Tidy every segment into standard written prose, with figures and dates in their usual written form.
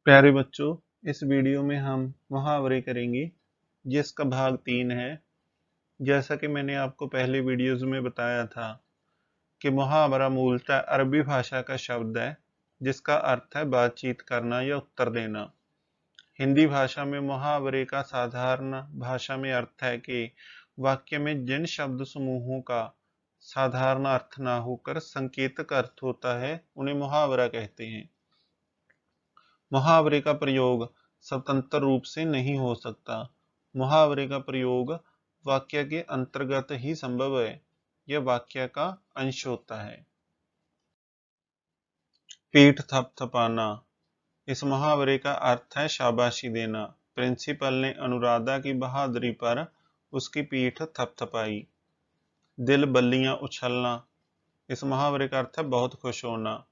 प्यारे बच्चों, इस वीडियो में हम मुहावरे करेंगे जिसका भाग 3 है। जैसा कि मैंने आपको पहले वीडियोस में बताया था कि मुहावरा मूलतः अरबी भाषा का शब्द है जिसका अर्थ है बातचीत करना या उत्तर देना। हिंदी भाषा में मुहावरे का साधारण भाषा में अर्थ है कि वाक्य में जिन शब्द समूहों का साधारण अर्थ ना होकर संकेतक अर्थ होता है उन्हें मुहावरा कहते हैं। मुहावरे का प्रयोग स्वतंत्र रूप से नहीं हो सकता। मुहावरे का प्रयोग वाक्य के अंतर्गत ही संभव है। यह वाक्य का अंश होता है। पीठ थपथपाना। इस मुहावरे का अर्थ है शाबाशी देना। प्रिंसिपल ने अनुराधा की बहादुरी पर उसकी पीठ थपथपाई। दिल बल्लियां उछलना। इस मुहावरे का अर्थ है बहुत खुश होना।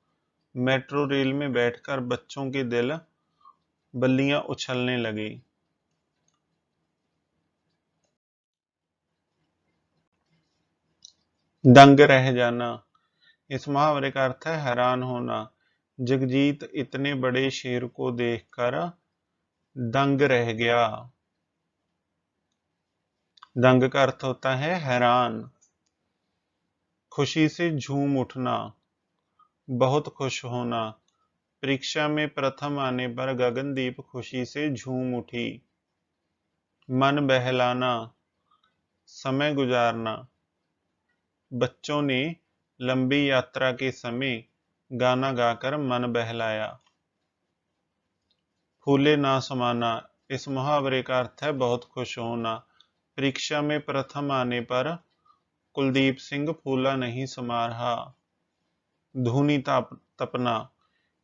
मेट्रो रेल में बैठकर बच्चों के दिल बल्लियां उछलने लगी। दंग रह जाना। इस मुहावरे का अर्थ है हैरान होना। जगजीत इतने बड़े शेर को देखकर दंग रह गया। दंग का अर्थ होता है हैरान। खुशी से झूम उठना, बहुत खुश होना। परीक्षा में प्रथम आने पर गगनदीप खुशी से झूम उठी। मन बहलाना, समय गुजारना। बच्चों ने लंबी यात्रा के समय गाना गाकर मन बहलाया। फूले ना समाना। इस मुहावरे का अर्थ है बहुत खुश होना। परीक्षा में प्रथम आने पर कुलदीप सिंह फूला नहीं समा रहा। धूनी तपना।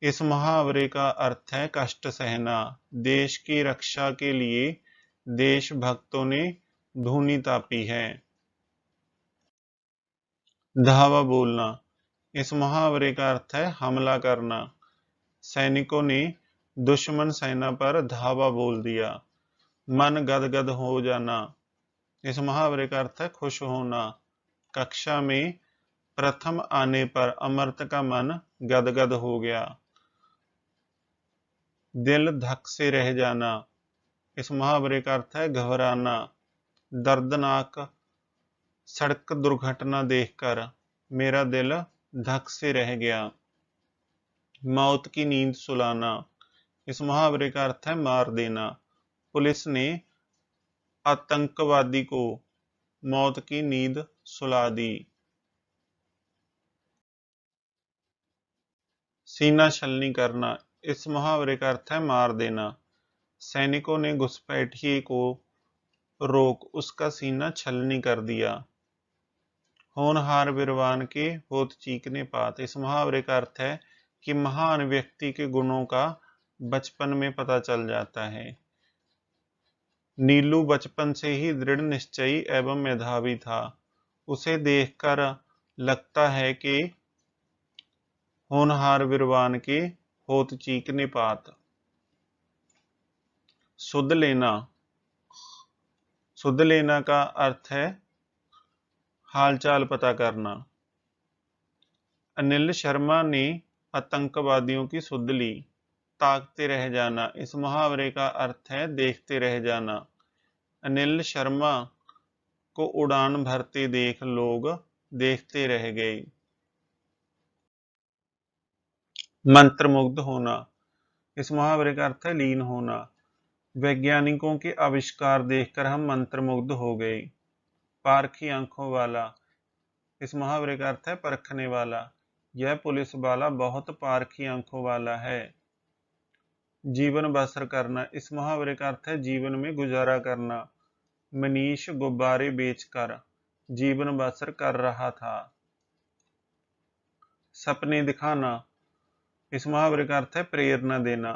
इस मुहावरे का अर्थ है कष्ट सहना। देश की रक्षा के लिए देशभक्तों ने धूनी तापी है। धावा बोलना। इस मुहावरे का अर्थ है हमला करना। सैनिकों ने दुश्मन सेना पर धावा बोल दिया। मन गदगद हो जाना। इस मुहावरे का अर्थ है खुश होना। कक्षा में प्रथम आने पर अमृत का मन गदगद हो गया। दिल धक से रह जाना। इस मुहावरे का अर्थ है घबराना। दर्दनाक सड़क दुर्घटना देखकर मेरा दिल धक से रह गया। मौत की नींद सुलाना। इस मुहावरे का अर्थ है मार देना। पुलिस ने आतंकवादी को मौत की नींद सुला दी। सीना छलनी करना। इस मुहावरे का अर्थ है मार देना। सैनिकों ने घुसपैठिए को रोक उसका सीना छलनी कर दिया। होनहार विद्वान के होत चीकने पात। इस मुहावरे का अर्थ है कि महान व्यक्ति के गुणों का बचपन में पता चल जाता है। नीलू बचपन से ही दृढ़ निश्चयी एवं मेधावी था। उसे देखकर लगता है कि होनहार विद्वान के होत चीकने पात। सुध लेना। सुध लेना का अर्थ है हालचाल पता करना। अनिल शर्मा ने आतंकवादियों की सुध ली। ताकते रह जाना। इस मुहावरे का अर्थ है देखते रह जाना। अनिल शर्मा को उड़ान भरते देख लोग देखते रह गए। मंत्रमुग्ध होना। इस मुहावरे का अर्थ है लीन होना। वैज्ञानिकों के आविष्कार देखकर हम मंत्रमुग्ध हो गए। पारखी आंखों वाला। इस मुहावरे का अर्थ है परखने वाला। यह पुलिस वाला बहुत पारखी आंखों वाला है। जीवन बसर करना। इस मुहावरे का अर्थ है जीवन में गुजारा करना। मनीष गुब्बारे बेचकर जीवन बसर कर रहा था। सपने दिखाना। इस मुहावरे का अर्थ है प्रेरणा देना।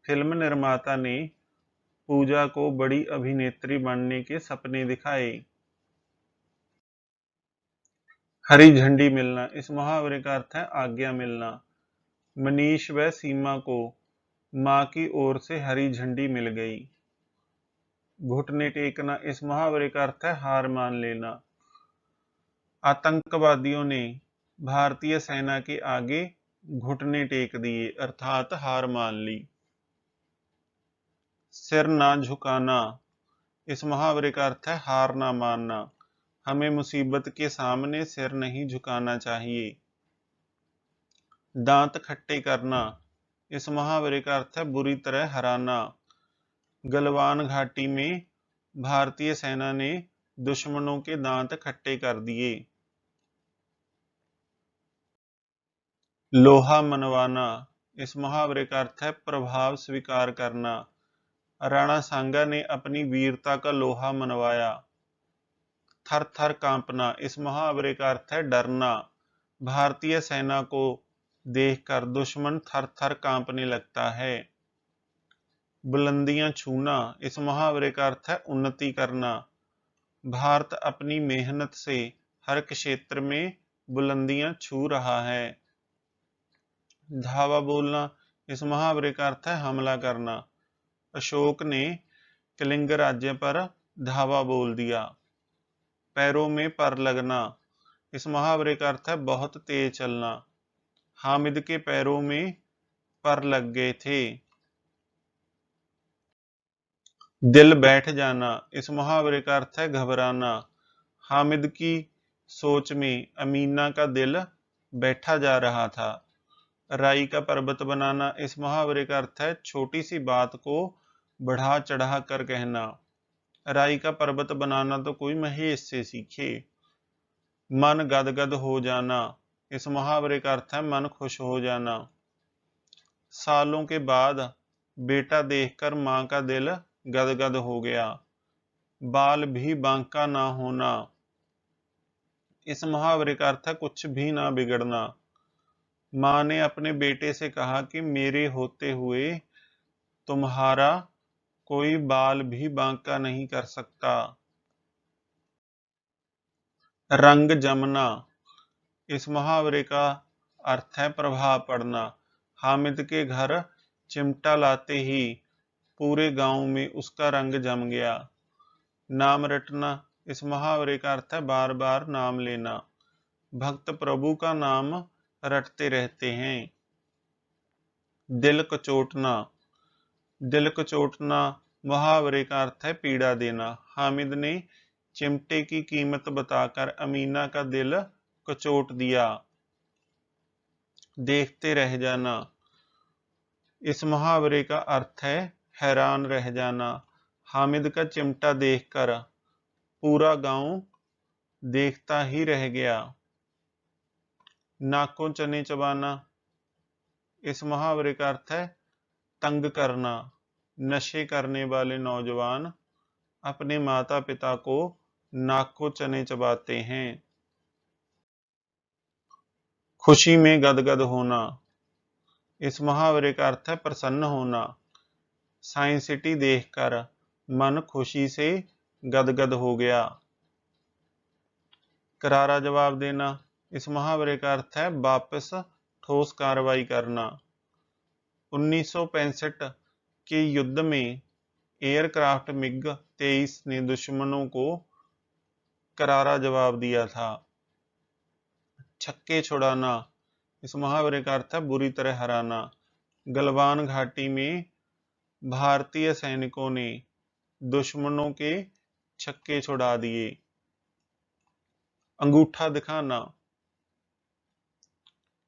फिल्म निर्माता ने पूजा को बड़ी अभिनेत्री बनने के सपने दिखाए। हरी झंडी मिलना। इस मुहावरे का अर्थ है आज्ञा मिलना। मनीष व सीमा को मां की ओर से हरी झंडी मिल गई। घुटने टेकना। इस मुहावरे का अर्थ है हार मान लेना। आतंकवादियों ने भारतीय सेना के आगे घुटने टेक दिए अर्थात हार मान ली। सिर ना झुकाना, इस मुहावरे का अर्थ है हार ना मानना। हमें मुसीबत के सामने सिर नहीं झुकाना चाहिए। दांत खट्टे करना, इस मुहावरे का अर्थ है बुरी तरह हराना। गलवान घाटी में भारतीय सेना ने दुश्मनों के दांत खट्टे कर दिए। लोहा मनवाना, इस मुहावरे का अर्थ है प्रभाव स्वीकार करना। राणा सांगा ने अपनी वीरता का लोहा मनवाया। थर थर कांपना, इस मुहावरे का अर्थ है डरना। भारतीय सेना को देखकर दुश्मन थर थर कांपने लगता है। बुलंदियां छूना, इस मुहावरे का अर्थ है उन्नति करना। भारत अपनी मेहनत से हर क्षेत्र में बुलंदियां छू रहा है। धावा बोलना, इस मुहावरे का अर्थ है हमला करना। अशोक ने कलिंग राज्य पर धावा बोल दिया। पैरों में पर लगना, इस मुहावरे का अर्थ है बहुत तेज चलना। हामिद के पैरों में पर लग गए थे। दिल बैठ जाना, इस मुहावरे का अर्थ है घबराना। हामिद की सोच में अमीना का दिल बैठा जा रहा था। राई का पर्वत बनाना, इस मुहावरे का अर्थ है छोटी सी बात को बढ़ा चढ़ा कर कहना। राई का पर्वत बनाना तो कोई महेश से सीखे। मन गदगद हो जाना, इस मुहावरे का अर्थ है मन खुश हो जाना। सालों के बाद बेटा देखकर मां का दिल गदगद हो गया। बाल भी बांका ना होना, इस मुहावरे का अर्थ है कुछ भी ना बिगड़ना। मां ने अपने बेटे से कहा कि मेरे होते हुए तुम्हारा कोई बाल भी बांका नहीं कर सकता। रंग जमना, इस मुहावरे का अर्थ है प्रभाव पड़ना। हामिद के घर चिमटा लाते ही पूरे गांव में उसका रंग जम गया। नाम रटना, इस मुहावरे का अर्थ है बार बार नाम लेना। भक्त प्रभु का नाम रटते रहते हैं। दिल कचोटना, दिल कचोटना मुहावरे का अर्थ है पीड़ा देना। हामिद ने चिमटे की कीमत बताकर अमीना का दिल कचोट दिया। देखते रह जाना, इस मुहावरे का अर्थ है हैरान रह जाना। हामिद का चिमटा देखकर पूरा गांव देखता ही रह गया। नाकों चने चबाना, इस मुहावरे का अर्थ है तंग करना। नशे करने वाले नौजवान अपने माता पिता को नाकों चने चबाते हैं। खुशी में गदगद होना, इस मुहावरे का अर्थ है प्रसन्न होना। साइंस सिटी देखकर मन खुशी से गदगद हो गया। करारा जवाब देना, इस मुहावरे का अर्थ है वापस ठोस कार्रवाई करना। 1965 के युद्ध में एयरक्राफ्ट मिग 23 ने दुश्मनों को करारा जवाब दिया था। छक्के छुड़ाना, इस मुहावरे का अर्थ है बुरी तरह हराना। गलवान घाटी में भारतीय सैनिकों ने दुश्मनों के छक्के छुड़ा दिए। अंगूठा दिखाना,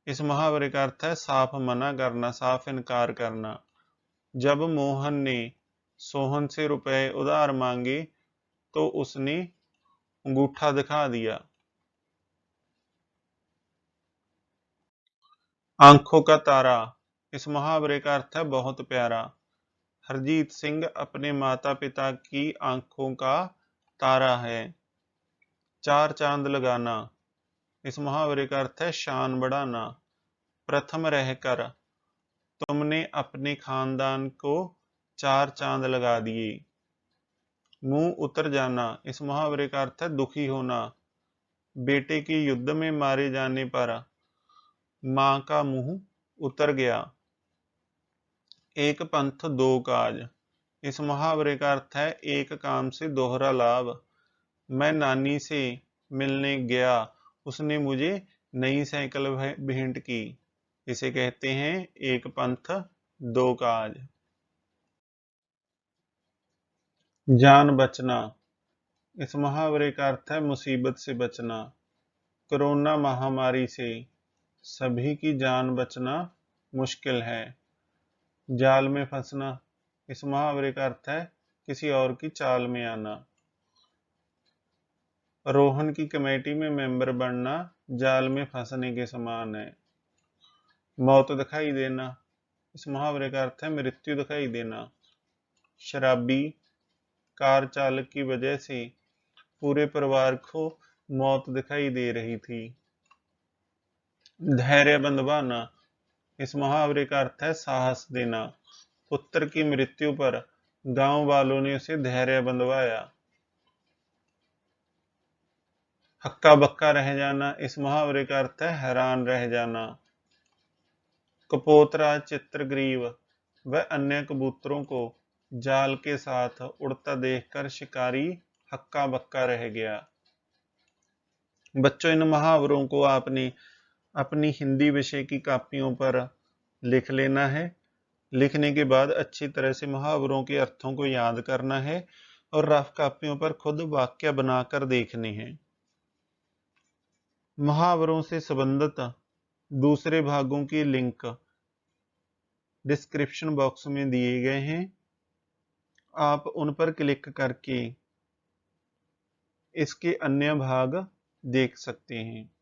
इस मुहावरे का अर्थ है साफ मना करना, साफ इनकार करना। जब मोहन ने सोहन से रुपए उधार मांगे तो उसने अंगूठा दिखा दिया। आंखों का तारा, इस मुहावरे का अर्थ है बहुत प्यारा। हरजीत सिंह अपने माता पिता की आंखों का तारा है। चार चांद लगाना, इस मुहावरे का अर्थ है शान बढ़ाना। प्रथम रहकर तुमने अपने खानदान को चार चांद लगा दिए। मुंह उतर जाना, इस मुहावरे का अर्थ है दुखी होना। बेटे के युद्ध में मारे जाने पर मां का मुंह उतर गया। एक पंथ दो काज, इस मुहावरे का अर्थ है एक काम से दोहरा लाभ। मैं नानी से मिलने गया, उसने मुझे नई साइकिल भेंट की। इसे कहते हैं एक पंथ दो काज। जान बचना, इस मुहावरे का अर्थ है मुसीबत से बचना। कोरोना महामारी से सभी की जान बचना मुश्किल है। जाल में फंसना, इस मुहावरे का अर्थ है किसी और की चाल में आना। रोहन की कमेटी में मेंबर बनना जाल में फंसने के समान है। मौत दिखाई देना, इस मुहावरे का अर्थ है मृत्यु दिखाई देना। शराबी, कार चालक की वजह से पूरे परिवार को मौत दिखाई दे रही थी। धैर्य बंधवाना, इस मुहावरे का अर्थ है साहस देना। पुत्र की मृत्यु पर गांव वालों ने उसे धैर्य बंधवाया। हक्का बक्का रह जाना, इस मुहावरे का अर्थ है हैरान रह जाना। कपोतरा, चित्रग्रीव व अन्य कबूतरों को जाल के साथ उड़ता देखकर शिकारी हक्का बक्का रह गया। बच्चों, इन मुहावरों को आपने अपनी हिंदी विषय की कापियों पर लिख लेना है। लिखने के बाद अच्छी तरह से मुहावरों के अर्थों को याद करना है और रफ कापियों पर खुद वाक्य बनाकर देखने हैं। मुहावरों से संबंधित दूसरे भागों की लिंक डिस्क्रिप्शन बॉक्स में दिए गए हैं। आप उन पर क्लिक करके इसके अन्य भाग देख सकते हैं।